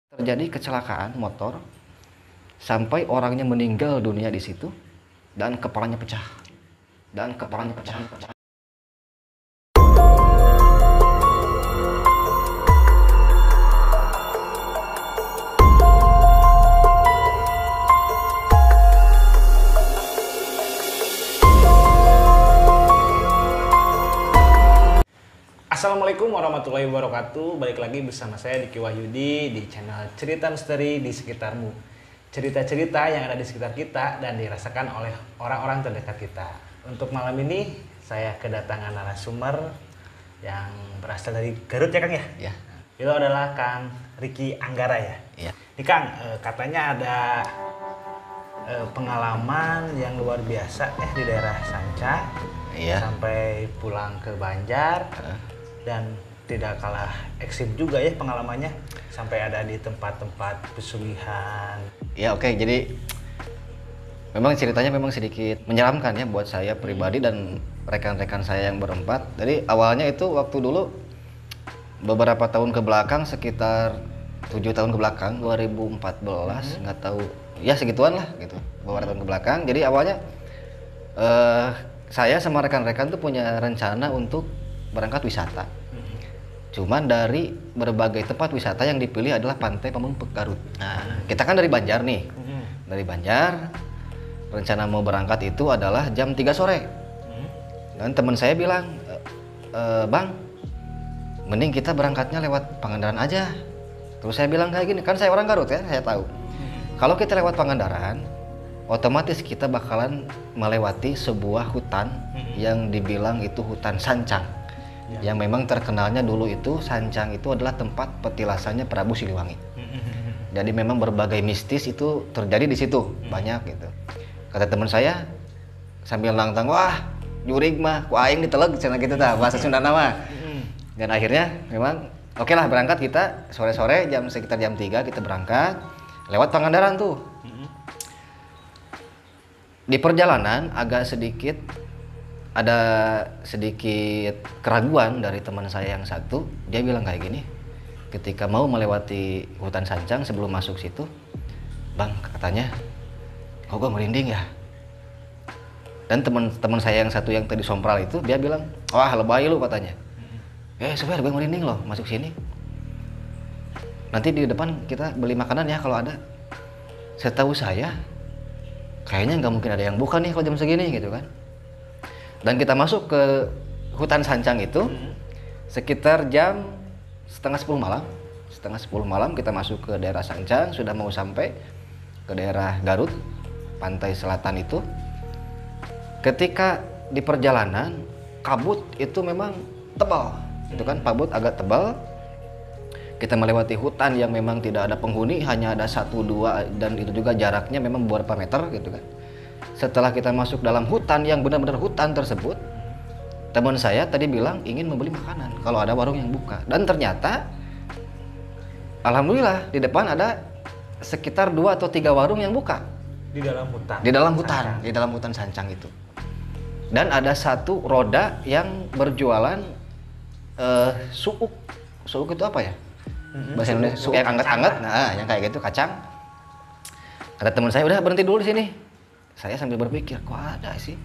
Terjadi kecelakaan motor sampai orangnya meninggal dunia di situ dan kepalanya pecah. Assalamualaikum warahmatullahi wabarakatuh. Balik lagi bersama saya Diki Wahyudi di channel Cerita Misteri di Sekitarmu. Cerita-cerita yang ada di sekitar kita dan dirasakan oleh orang-orang terdekat kita. Untuk malam ini saya kedatangan narasumber yang berasal dari Garut ya Kang ya? Ya. Itu adalah Kang Riki Anggara ya? Ya. Nih Kang, katanya ada pengalaman yang luar biasa di daerah Sanca. Iya. Sampai pulang ke Banjar. Dan tidak kalah ekstrim juga ya pengalamannya, sampai ada di tempat-tempat pesugihan. Ya oke, jadi memang ceritanya memang sedikit menyeramkan ya buat saya pribadi dan rekan-rekan saya yang berempat. Jadi awalnya itu waktu dulu beberapa tahun ke belakang, sekitar 7 tahun ke belakang, 2014 nggak tahu ya segituan lah gitu, beberapa tahun ke belakang. Jadi awalnya saya sama rekan-rekan tuh punya rencana untuk berangkat wisata. Cuman dari berbagai tempat wisata yang dipilih adalah Pantai Pamengpeuk Garut. Nah, kita kan dari Banjar nih. Dari Banjar, rencana mau berangkat itu adalah jam 3 sore. Dan teman saya bilang, Bang, mending kita berangkatnya lewat Pangandaran aja. Terus saya bilang kayak gini, kan saya orang Garut ya, saya tahu. Kalau kita lewat Pangandaran, otomatis kita bakalan melewati sebuah hutan yang dibilang itu hutan sancang. Yang memang terkenalnya dulu itu Sancang itu adalah tempat petilasannya Prabu Siliwangi. Jadi memang berbagai mistis itu terjadi di situ, banyak gitu. Kata teman saya sambil lantang, wah jurig mah ku aing diteleg cenah gitu tah bahasa Sunda mah. Dan akhirnya memang oke lah berangkat kita sore-sore sekitar jam 3 kita berangkat lewat Pangandaran tuh. Di perjalanan ada sedikit keraguan dari teman saya yang satu. Dia bilang kayak gini, ketika mau melewati hutan Sancang sebelum masuk situ, Bang, katanya kok gue merinding ya. Dan teman saya yang satu yang tadi sompral itu, dia bilang, wah lebay lu katanya. Sebenarnya gue merinding loh masuk sini. Nanti di depan kita beli makanan ya kalau ada. Setahu saya kayaknya nggak mungkin ada yang buka nih kalau jam segini gitu kan. Dan kita masuk ke hutan Sancang itu sekitar jam setengah 10 malam. Setengah 10 malam kita masuk ke daerah Sancang, sudah mau sampai ke daerah Garut, pantai selatan itu. Ketika di perjalanan, kabut itu memang tebal. Itu kan kabut agak tebal. Kita melewati hutan yang memang tidak ada penghuni, hanya ada 1-2 dan itu juga jaraknya memang beberapa meter gitu kan. Setelah kita masuk dalam hutan yang benar-benar hutan tersebut, teman saya tadi bilang ingin membeli makanan kalau ada warung yang buka. Dan ternyata alhamdulillah di depan ada sekitar 2 atau 3 warung yang buka. Di dalam hutan? Di dalam hutan Sancang itu. Dan ada 1 roda yang berjualan suuk. Suuk itu apa ya? Bahasa Indonesia suuk yang anget-anget. Nah, yang kayak gitu, kacang. Kata teman saya, udah berhenti dulu di sini. Saya sambil berpikir, kok ada sih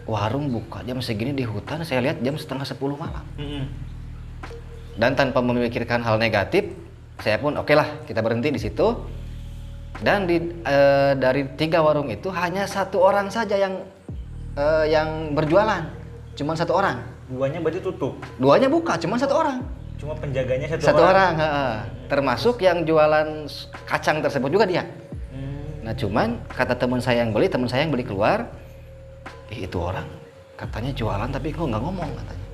warung buka jam segini di hutan, saya lihat jam setengah 10 malam. Dan tanpa memikirkan hal negatif, saya pun oke lah kita berhenti di situ. Dan dari 3 warung itu hanya 1 orang saja yang berjualan, cuma 1 orang. 2-nya berarti tutup? 2-nya buka, cuma 1 orang. Cuma penjaganya 1 orang. Termasuk yang jualan kacang tersebut juga dia. Nah cuman kata teman saya yang beli keluar, itu orang katanya jualan tapi kok nggak ngomong katanya.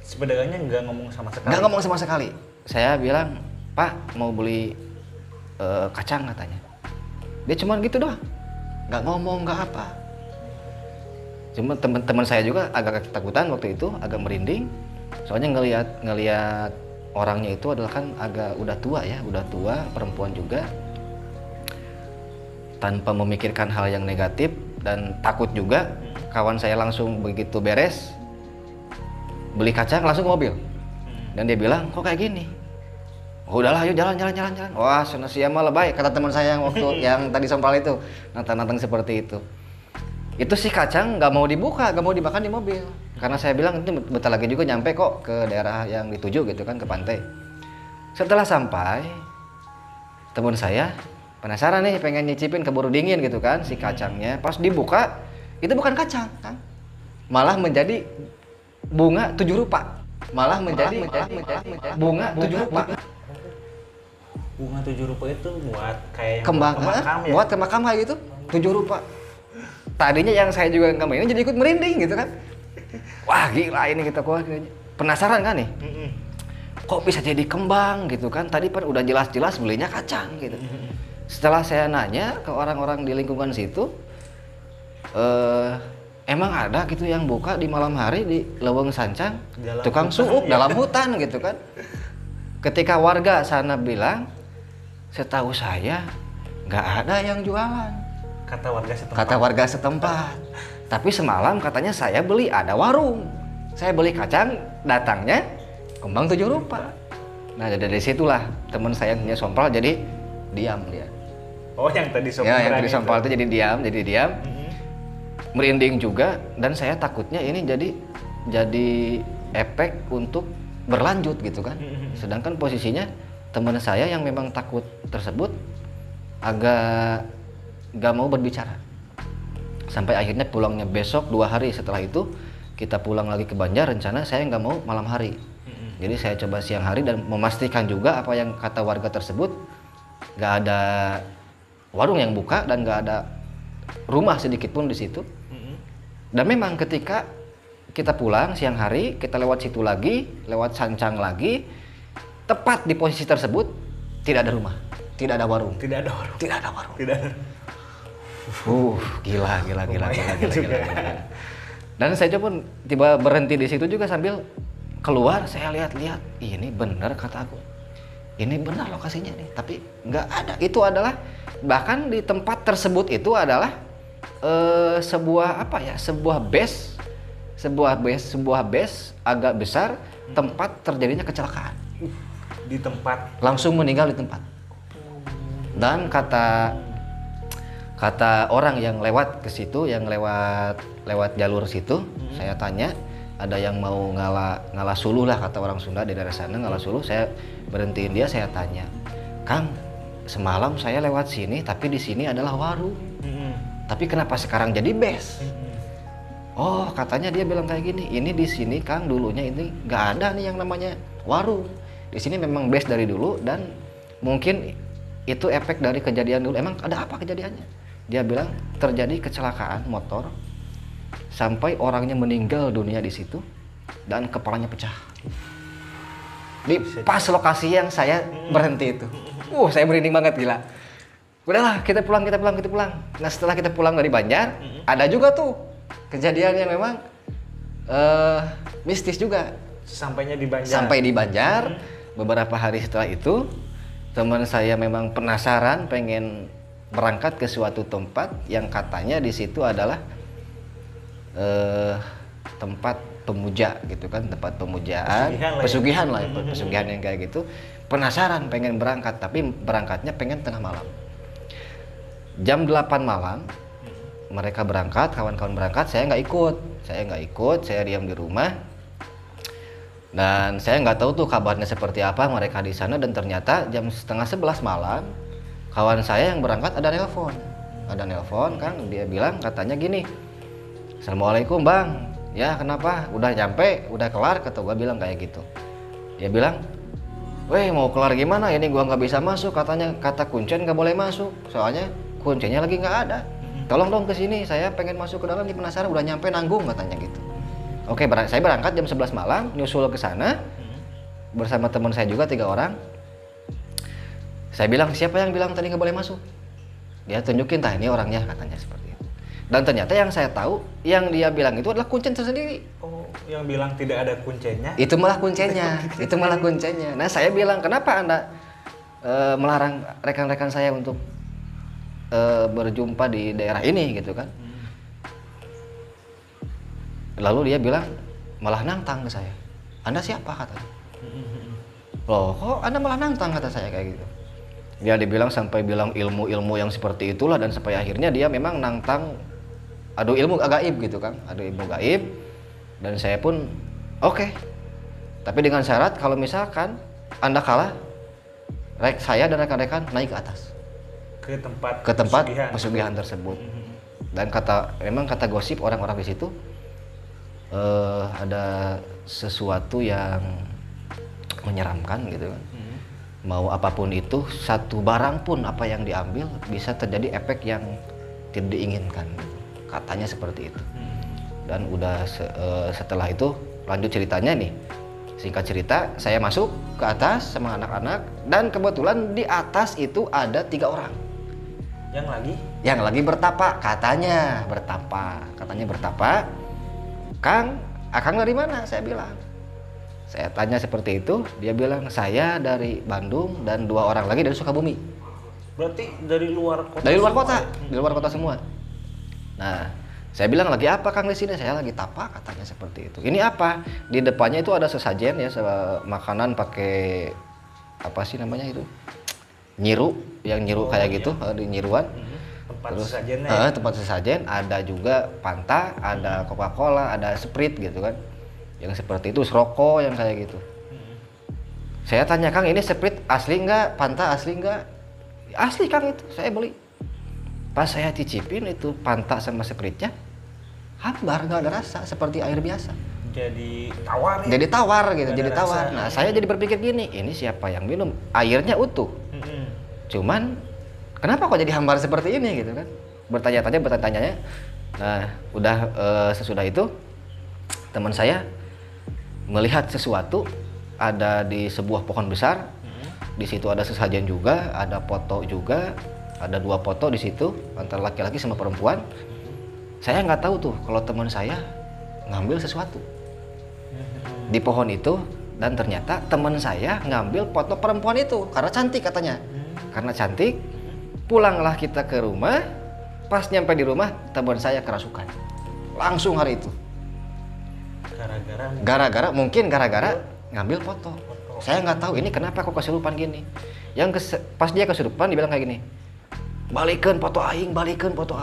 Si pedagangnya nggak ngomong sama sekali? Nggak ngomong sama sekali. Saya bilang, Pak mau beli kacang katanya. Dia cuman gitu doang, nggak ngomong nggak apa. Cuma teman-teman saya juga agak ketakutan waktu itu, agak merinding. Soalnya ngelihat orangnya itu adalah kan agak udah tua, perempuan juga. Tanpa memikirkan hal yang negatif dan takut juga, kawan saya langsung begitu beres beli kacang langsung ke mobil. Dan dia bilang, kok kayak gini? Oh, udahlah, yuk jalan. Wah, sana siapa mah lebay, kata teman saya yang waktu yang tadi sompral itu, nantang-nantang seperti itu. Itu si kacang nggak mau dibuka, nggak mau dimakan di mobil. Karena saya bilang itu bentar lagi juga nyampe kok ke daerah yang dituju gitu kan, ke pantai. Setelah sampai, teman saya penasaran nih, pengen nyicipin keburu dingin gitu kan si kacangnya. Pas dibuka, itu bukan kacang kan, malah menjadi bunga 7 rupa. Malah menjadi bunga 7 rupa. Bunga 7 rupa itu buat kayak yang Kembang, buat kemakam ya? buat kemakam kayak gitu, 7 rupa. Tadinya yang saya juga nggak mainin jadi ikut merinding gitu kan. Wah gila ini kita kok penasaran kan nih. Kok bisa jadi kembang gitu kan? Tadi kan udah jelas-jelas belinya kacang gitu. Setelah saya nanya ke orang-orang di lingkungan situ, emang ada gitu yang buka di malam hari di Leuweung Sancang, tukang suuk dalam hutan gitu kan. Ketika warga sana bilang, setahu saya nggak ada yang jualan. Kata warga setempat. Tapi semalam katanya saya beli, ada warung. Saya beli kacang, datangnya kembang 7 rupa. Nah dari situlah teman saya yang punya sompral jadi diam dia. Oh yang tadi sompral. Ya yang tadi sompral itu jadi diam. Merinding juga, dan saya takutnya ini jadi efek untuk berlanjut gitu kan. Sedangkan posisinya teman saya yang memang takut tersebut agak gak mau berbicara. Sampai akhirnya pulangnya besok 2 hari setelah itu kita pulang lagi ke Banjar, rencana saya nggak mau malam hari. Jadi saya coba siang hari dan memastikan juga apa yang kata warga tersebut, nggak ada warung yang buka dan nggak ada rumah sedikit pun di situ. Dan memang ketika kita pulang siang hari, kita lewat situ lagi, lewat Sancang lagi, tepat di posisi tersebut tidak ada rumah, tidak ada warung. Gila. Dan saya pun tiba berhenti di situ juga sambil keluar, saya lihat-lihat, ini benar kata aku. Ini benar lokasinya nih, tapi nggak ada. Itu adalah bahkan di tempat tersebut itu adalah sebuah base agak besar, tempat terjadinya kecelakaan. Di tempat Langsung meninggal di tempat. Dan kata orang yang lewat ke situ, yang lewat jalur situ, saya tanya, ada yang mau ngalah suluh lah kata orang Sunda di daerah sana, ngalah suluh. Saya berhentiin dia, saya tanya, Kang, semalam saya lewat sini, tapi di sini adalah warung. Tapi kenapa sekarang jadi base? Oh, katanya dia bilang kayak gini, ini di sini Kang dulunya ini nggak ada nih yang namanya warung. Di sini memang base dari dulu, dan mungkin itu efek dari kejadian dulu. Emang ada apa kejadiannya? Dia bilang terjadi kecelakaan motor sampai orangnya meninggal dunia di situ dan kepalanya pecah. Di pas lokasi yang saya berhenti itu. Saya merinding banget gila. Udahlah, kita pulang. Nah, setelah kita pulang dari Banjar, ada juga tuh kejadian yang memang mistis juga. Sampainya di Banjar. Sampai di Banjar, beberapa hari setelah itu, teman saya memang penasaran pengen berangkat ke suatu tempat yang katanya di situ adalah tempat pemuja gitu kan, tempat pemujaan, pesugihan yang kayak gitu. Penasaran pengen berangkat, tapi berangkatnya pengen tengah malam. Jam 8 malam mereka berangkat, kawan-kawan berangkat, saya nggak ikut, saya diam di rumah. Dan saya nggak tahu tuh kabarnya seperti apa mereka di sana. Dan ternyata jam setengah 11 malam kawan saya yang berangkat ada nelpon kan, dia bilang katanya gini, Assalamualaikum Bang, ya kenapa, udah nyampe, udah kelar, kata gua bilang kayak gitu. Dia bilang, weh mau kelar gimana, ini gua nggak bisa masuk, katanya kata kuncen nggak boleh masuk, soalnya kuncinya lagi nggak ada. Tolong dong ke sini, saya pengen masuk ke dalam, penasaran, udah nyampe nanggung katanya gitu. Oke, saya berangkat jam 11 malam, nyusul ke sana bersama teman saya juga 3 orang. Saya bilang, siapa yang bilang tadi nggak boleh masuk? Dia tunjukin, tah ini orangnya, katanya seperti itu. Dan ternyata yang saya tahu, yang dia bilang itu adalah kuncen tersendiri. Oh, yang bilang tidak ada kuncinya? Itu malah kuncinya. Nah, saya bilang, kenapa Anda melarang rekan-rekan saya untuk berjumpa di daerah ini gitu kan? Lalu dia bilang, malah nantang ke saya. Anda siapa, katanya? Loh kok Anda malah nantang, kata saya kayak gitu. Dia dibilang sampai bilang ilmu-ilmu yang seperti itulah, dan sampai akhirnya dia memang nantang adu ilmu gaib gitu kan, adu ilmu gaib. Dan saya pun oke. Tapi dengan syarat kalau misalkan Anda kalah, saya dan rekan-rekan naik ke atas. Ke tempat pesugihan tersebut. Dan memang kata gosip orang-orang di situ ada sesuatu yang menyeramkan gitu kan. Mau apapun itu, satu barang pun apa yang diambil bisa terjadi efek yang tidak diinginkan gitu. Katanya seperti itu. Dan udah setelah itu lanjut ceritanya nih. Singkat cerita, saya masuk ke atas sama anak-anak, dan kebetulan di atas itu ada 3 orang. Yang lagi bertapa, katanya bertapa. Akang dari mana? Saya bilang. Saya tanya seperti itu, dia bilang saya dari Bandung dan 2 orang lagi dari Sukabumi. Berarti dari luar kota? Dari luar kota, di luar kota semua. Nah, saya bilang lagi apa Kang di sini? Saya lagi tapa, katanya seperti itu. Ini apa? Di depannya itu ada sesajen ya, makanan pakai apa sih namanya itu? Nyiru, yang nyiru kayak gitu, di nyiruan. Tempat sesajen, ada juga Fanta, ada Coca-Cola, ada Sprite gitu kan. Yang seperti itu, rokok yang kayak gitu. Saya tanya, Kang ini Sprite asli enggak? Fanta asli enggak? Asli Kang, itu saya beli. Pas saya cicipin itu Fanta sama Sprite-nya, hambar, nggak ada rasa, seperti air biasa. Jadi tawar. Jadi tawar gitu, jadi tawar. Nah, saya jadi berpikir gini, ini siapa yang minum? Airnya utuh. Cuman kenapa kok jadi hambar seperti ini gitu kan? Bertanya-tanya. Nah, udah sesudah itu teman saya melihat sesuatu ada di sebuah pohon besar. Di situ ada sesajen juga, ada foto juga, ada 2 foto di situ antara laki-laki sama perempuan. Saya nggak tahu tuh kalau teman saya ngambil sesuatu di pohon itu, dan ternyata teman saya ngambil foto perempuan itu karena cantik katanya. Karena cantik, pulanglah kita ke rumah. Pas nyampe di rumah, teman saya kerasukan langsung hari itu. Mungkin gara-gara ngambil foto. Saya nggak tahu ini kenapa kok kesurupan gini. Pas dia kesurupan dibilang kayak gini, balikan foto aing. Kembalikan foto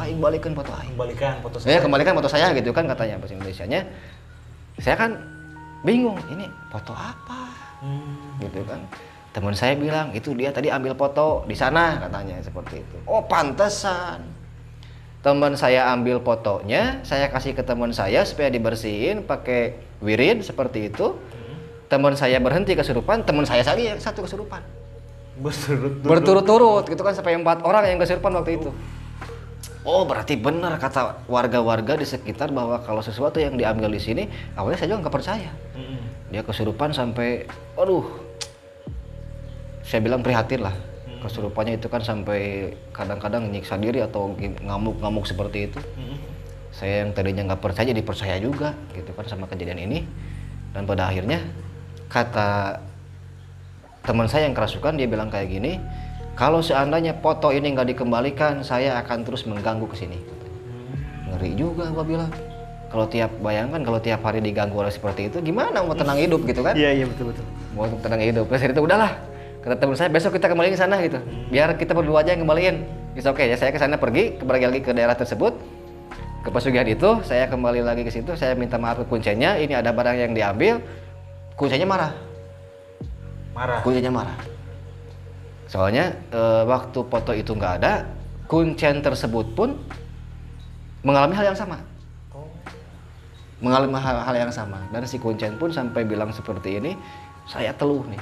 saya. Kembalikan foto saya gitu kan katanya bahasa Indonesianya. Saya kan bingung, ini foto apa? Gitu kan. Teman saya bilang, itu dia tadi ambil foto di sana katanya seperti itu. Oh, pantesan. Teman saya ambil fotonya, saya kasih ke teman saya supaya dibersihin pakai wirid seperti itu. Teman saya berhenti kesurupan, teman saya lagi yang satu kesurupan. Berturut-turut gitu kan, sampai 4 orang yang kesurupan waktu itu. Oh, berarti benar kata warga-warga di sekitar bahwa kalau sesuatu yang diambil di sini, awalnya saya juga nggak percaya. Dia kesurupan sampai, aduh, saya bilang prihatin lah. Kesurupannya itu kan sampai kadang-kadang nyiksa diri atau ngamuk-ngamuk seperti itu. Saya yang tadinya nggak percaya jadi percaya juga gitu kan sama kejadian ini. Dan pada akhirnya kata teman saya yang kerasukan, dia bilang kayak gini, kalau seandainya foto ini nggak dikembalikan, saya akan terus mengganggu ke sini. Ngeri juga gua bilang. Kalau bayangkan kalau tiap hari diganggu oleh seperti itu, gimana mau tenang hidup gitu kan? Iya betul. Mau tenang hidup. Terus itu udahlah. Kata teman saya, besok kita kembaliin ke sana gitu. Biar kita berdua aja yang kembaliin. It's okay ya, saya ke sana kembali lagi ke daerah tersebut. Ke pesugihan itu, saya kembali lagi ke situ, saya minta maaf ke kuncinya, ini ada barang yang diambil. Kuncinya marah. Kuncinya marah. Soalnya waktu foto itu nggak ada, kuncen tersebut pun mengalami hal yang sama. Mengalami hal yang sama. Dan si kuncen pun sampai bilang seperti ini, saya teluh nih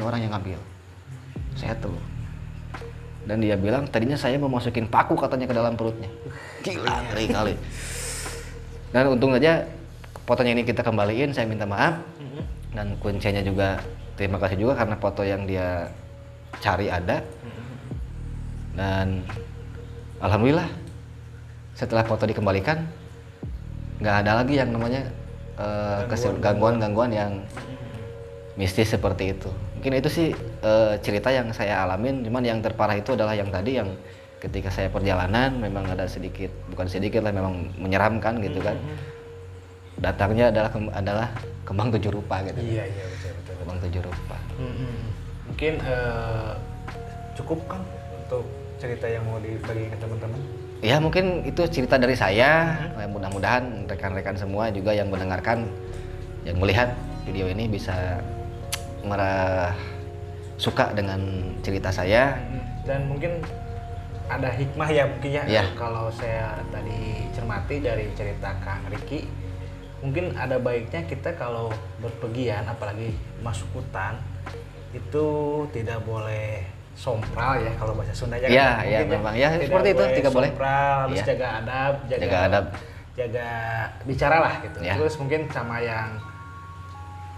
orang yang ngambil. Saya teluh. Dan dia bilang tadinya saya mau masukin paku katanya ke dalam perutnya. Gila, ngeri kali. Dan untung aja fotonya ini kita kembaliin, saya minta maaf. Dan kuncinya juga terima kasih juga karena foto yang dia cari ada. Dan alhamdulillah setelah foto dikembalikan, nggak ada lagi yang namanya gangguan-gangguan yang mistis seperti itu. Mungkin itu sih cerita yang saya alamin. Cuman yang terparah itu adalah yang tadi, yang ketika saya perjalanan memang ada bukan sedikit lah, memang menyeramkan gitu kan. Datangnya adalah kembang 7 rupa gitu. Iya betul. Kembang Bang Tujuh Rupa. Mungkin cukup kan untuk cerita yang mau dibagi ke teman-teman? Ya mungkin itu cerita dari saya. Mudah-mudahan rekan-rekan semua juga yang mendengarkan, yang melihat video ini bisa suka dengan cerita saya. Dan mungkin ada hikmah ya mungkin ya. Ya. Kalau saya tadi cermati dari cerita Kang Riki, mungkin ada baiknya kita kalau berpergian apalagi masuk hutan itu tidak boleh sompral ya kalau bahasa Sundanya Ya, kan. ya memang ya seperti itu, tidak boleh. Sompral, harus Ya. jaga adab, jaga bicara lah gitu. Ya. Terus mungkin sama yang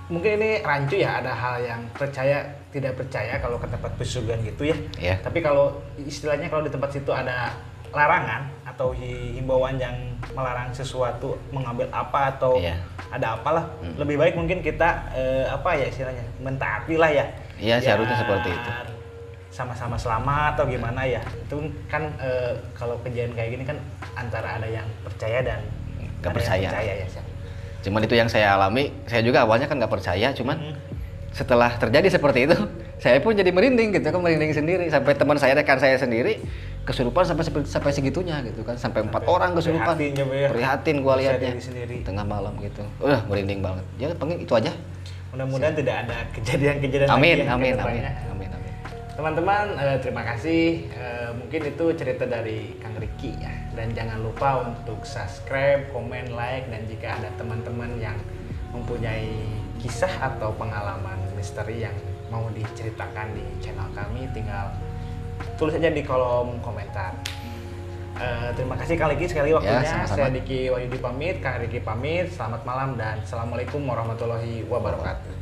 mungkin ini rancu ya, ada hal yang percaya tidak percaya kalau ke tempat pesugihan gitu ya. Ya. Tapi kalau istilahnya kalau di tempat situ ada larangan atau himbauan yang melarang sesuatu, mengambil apa atau Iya. ada apalah, lebih baik mungkin kita apa ya istilahnya mentaati lah ya. Iya, seharusnya Biar seperti itu. sama-sama selamat atau gimana ya. Itu kan kalau kejadian kayak gini kan antara ada yang percaya dan Nggak ada percaya. yang percaya ya. Syah. Cuman itu yang saya alami. Saya juga awalnya kan nggak percaya, cuman setelah terjadi seperti itu, saya pun jadi merinding gitu kan, merinding sendiri. Sampai teman saya, rekan saya sendiri kesurupan sampai segitunya gitu kan, sampai 4 orang kesurupan. Prihatin coba ya. Prihatin gua Bisa lihatnya. diri sendiri. Tengah malam gitu. Merinding banget. Ya pengen itu aja. Mudah-mudahan tidak ada kejadian-kejadian Amin, lagi yang amin, ke amin, depannya. amin, amin. Teman-teman, terima kasih. Mungkin itu cerita dari Kang Riki ya. Dan jangan lupa untuk subscribe, komen, like, dan jika ada teman-teman yang mempunyai kisah atau pengalaman misteri yang mau diceritakan di channel kami, tinggal tulis aja di kolom komentar. Terima kasih Kang Riki sekali waktunya. sama-sama. Saya Diki Wahyudi pamit, Kang Riki pamit. Selamat malam dan assalamualaikum warahmatullahi wabarakatuh.